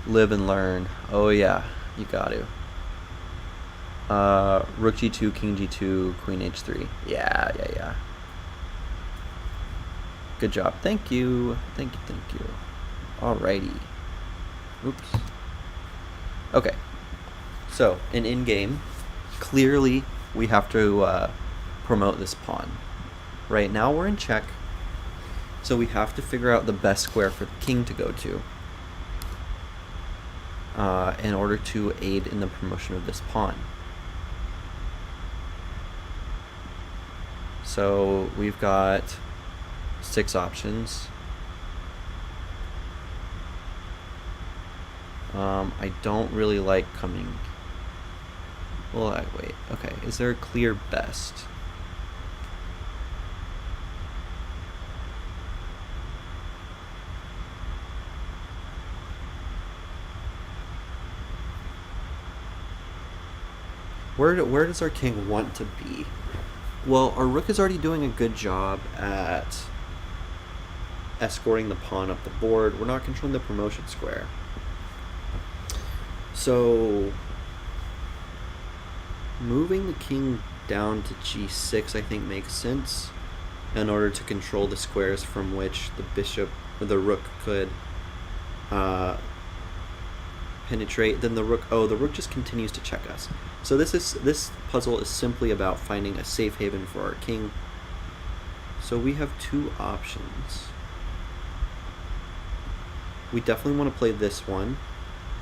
Live and learn. Oh yeah, you got to. Rook g2, king g2, queen h3. Yeah. Good job. Thank you. Thank you. Alrighty. Oops. Okay. So, in-game, clearly we have to promote this pawn. Right now we're in check, so we have to figure out the best square for the king to go to in order to aid in the promotion of this pawn. So we've got 6 options. I don't really like coming... Well, wait. Okay, is there a clear best? Where does our king want to be? Well, our rook is already doing a good job at escorting the pawn up the board. We're not controlling the promotion square. So moving the king down to g6 I think makes sense in order to control the squares from which the bishop or the rook could penetrate. Then the rook just continues to check us. So this puzzle is simply about finding a safe haven for our king. So we have 2 options. We definitely want to play this one,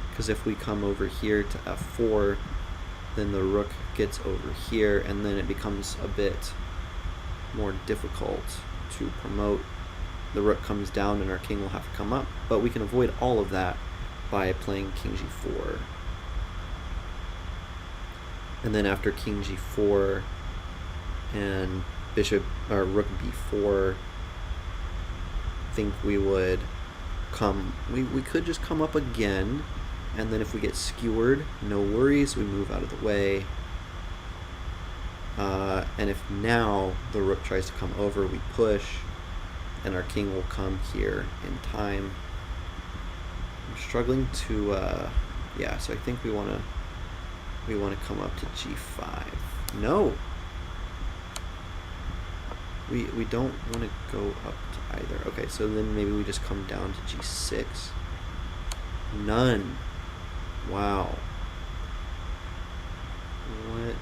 because if we come over here to f4, then the rook gets over here, and then it becomes a bit more difficult to promote. The rook comes down and our king will have to come up, but we can avoid all of that by playing king g4. And then after king g4 and bishop or rook b4, I think we would come, we could just come up again, and then if we get skewered, no worries, we move out of the way. And if now the rook tries to come over, we push, and our king will come here in time. I'm struggling to, yeah, so I think we want to come up to g5. No! We don't want to go up to either. Okay, so then maybe we just come down to g6. None. Wow. What?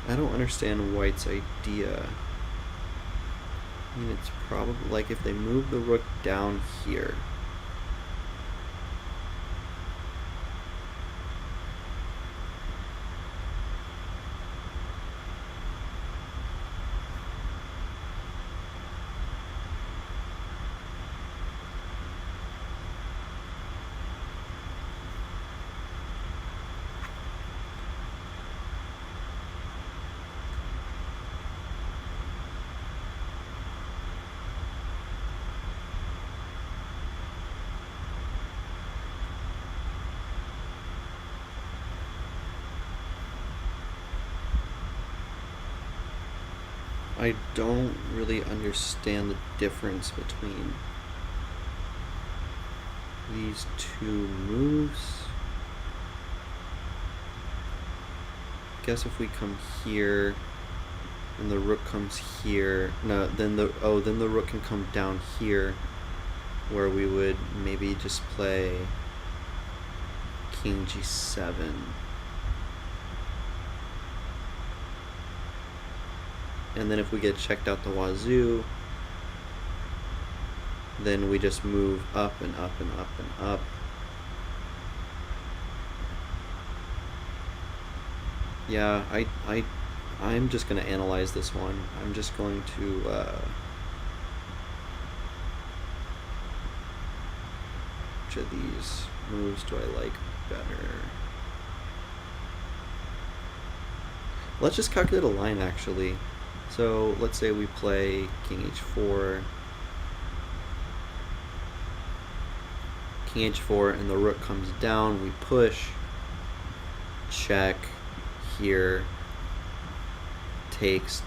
I don't understand white's idea. I mean, it's probably like if they move the rook down here. I don't really understand the difference between these two moves. I guess if we come here and the rook comes here, no, then the rook can come down here, where we would maybe just play king g7. And then if we get checked out the wazoo, then we just move up and up and up and up. Yeah, I'm just going to analyze this one. I'm just going to which of these moves do I like better? Let's just calculate a line, actually. So let's say we play king h4, and the rook comes down, we push, check, here, takes,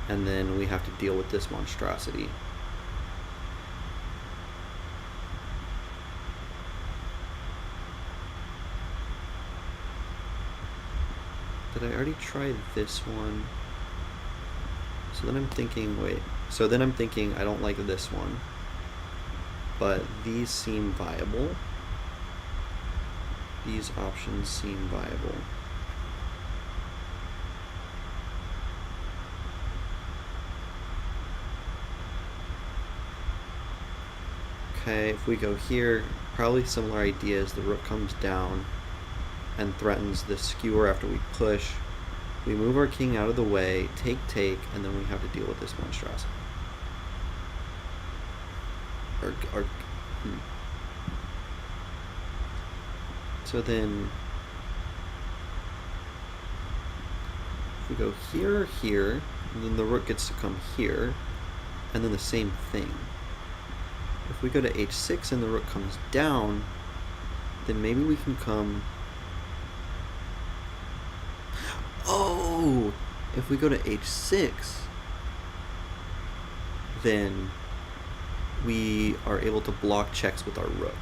and then we have to deal with this monstrosity. Did I already try this one? So then I'm thinking, wait, I don't like this one, but these seem viable. These options seem viable. Okay, if we go here, probably similar ideas. The rook comes down and threatens the skewer after we push. We move our king out of the way, take, and then we have to deal with this monstrosity. So then, if we go here or here, then the rook gets to come here, and then the same thing. If we go to h6 and the rook comes down, then maybe we can come... Oh! If we go to h6, then we are able to block checks with our rook.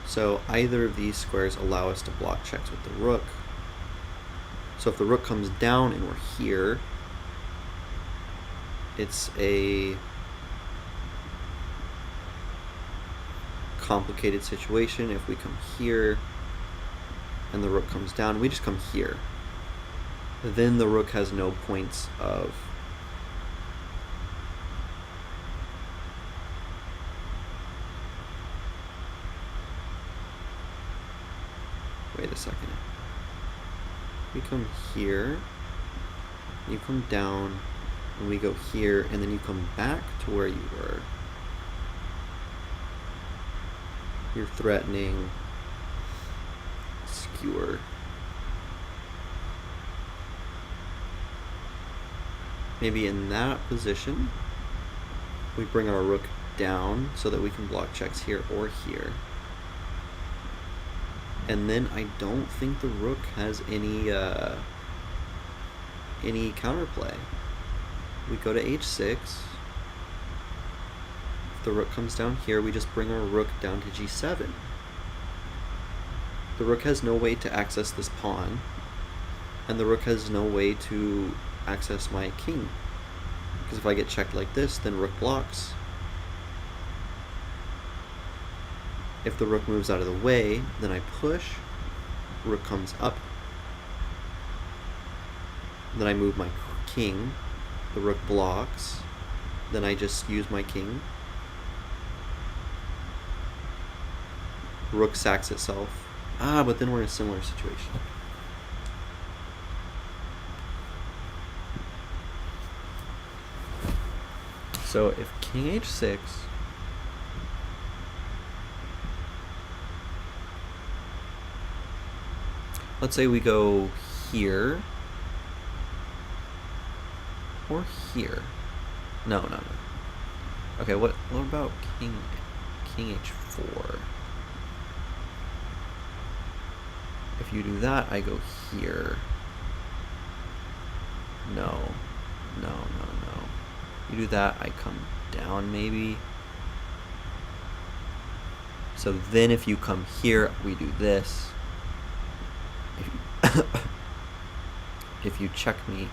So either of these squares allow us to block checks with the rook. So if the rook comes down and we're here, it's a complicated situation. If we come here and the rook comes down, we just come here. Then the rook has no points of wait a second. We come here, you come down, and we go here, and then you come back to where you were. You're threatening skewer. Maybe in that position, we bring our rook down so that we can block checks here or here. And then I don't think the rook has any counterplay. We go to h6. If the rook comes down here, we just bring our rook down to g7. The rook has no way to access this pawn, and the rook has no way to access my king. Because if I get checked like this, then rook blocks. If the rook moves out of the way, then I push, rook comes up, then I move my king, the rook blocks, then I just use my king, rook sacks itself. But then we're in a similar situation. So if king h6, let's say we go here or here. No. Okay, what about king h4? If you do that, I go here. No. You do that, I come down maybe. So then if you come here, we do this. If you check me,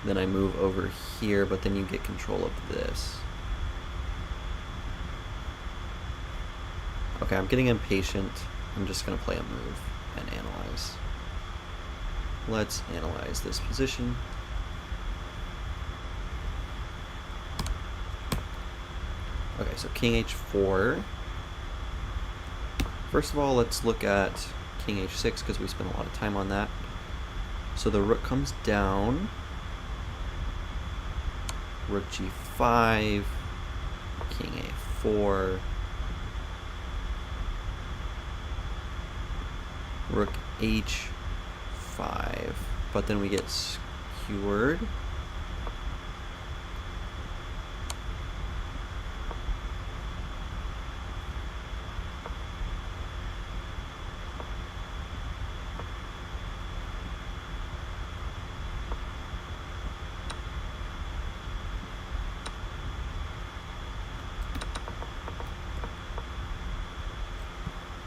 then I move over here, but then you get control of this. Okay, I'm getting impatient. I'm just going to play a move and analyze. Let's analyze this position. Okay, so king h4. First of all, let's look at king h6 because we spent a lot of time on that. So the rook comes down. Rook g5. King a4. Rook h5. But then we get skewered.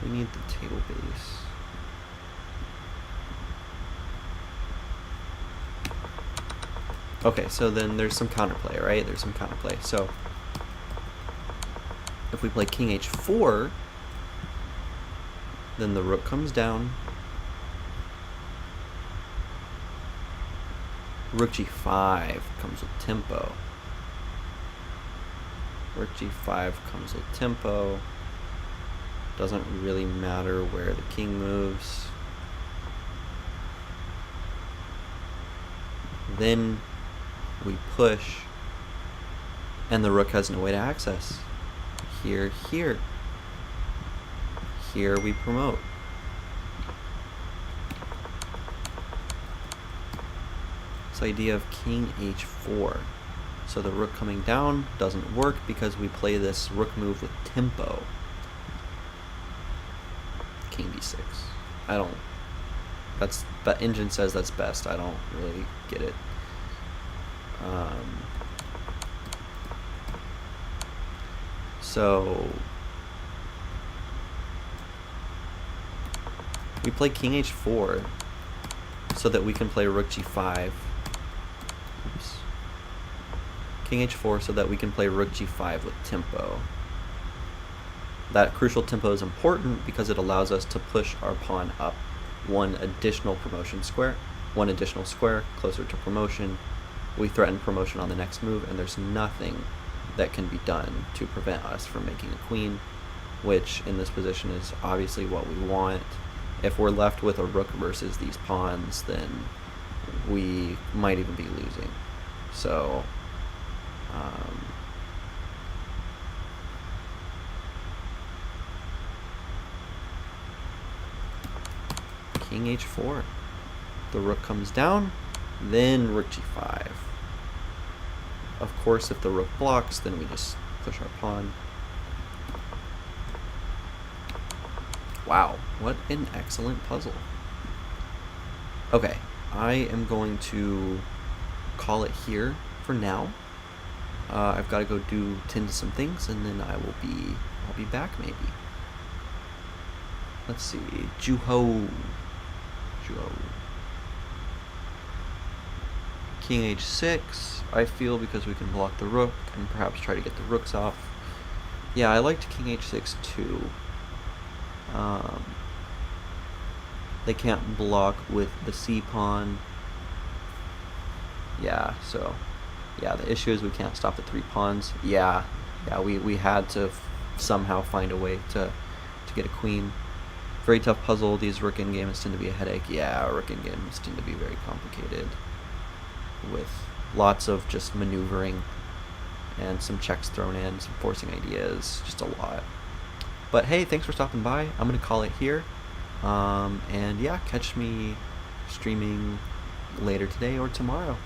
We need the table base. Okay, so then there's some counterplay, right? There's some counterplay. So if we play king h4, then the rook comes down. Rook g5 comes with tempo. Rook g5 comes with tempo. Doesn't really matter where the king moves. Then we push, and the rook has no way to access. Here. Here we promote. This idea of king h4. So the rook coming down doesn't work because we play this rook move with tempo. King b6. That engine says that's best. I don't really get it. So we play king h4 so that we can play rook g5. Oops. King h4 so that we can play rook g5 with tempo. That crucial tempo is important because it allows us to push our pawn up one additional square closer to promotion. We threaten promotion on the next move, and there's nothing that can be done to prevent us from making a queen, which in this position is obviously what we want. If we're left with a rook versus these pawns, then we might even be losing. So king h4. The rook comes down, then rook g5. Of course, if the rook blocks, then we just push our pawn. Wow, what an excellent puzzle. Okay, I am going to call it here for now. I've got to go tend to some things, and then I'll be back maybe. Let's see, Juho. King h6, I feel, because we can block the rook and perhaps try to get the rooks off. Yeah, I liked King h6 too. They can't block with the c pawn. Yeah, so yeah, the issue is we can't stop the 3 pawns. Yeah, we had to somehow find a way to get a queen. Very tough puzzle. These rook in games tend to be a headache. Yeah, rook in games tend to be very complicated, with lots of just maneuvering and some checks thrown in, some forcing ideas, just a lot. But hey, thanks for stopping by. I'm going to call it here. And yeah, catch me streaming later today or tomorrow.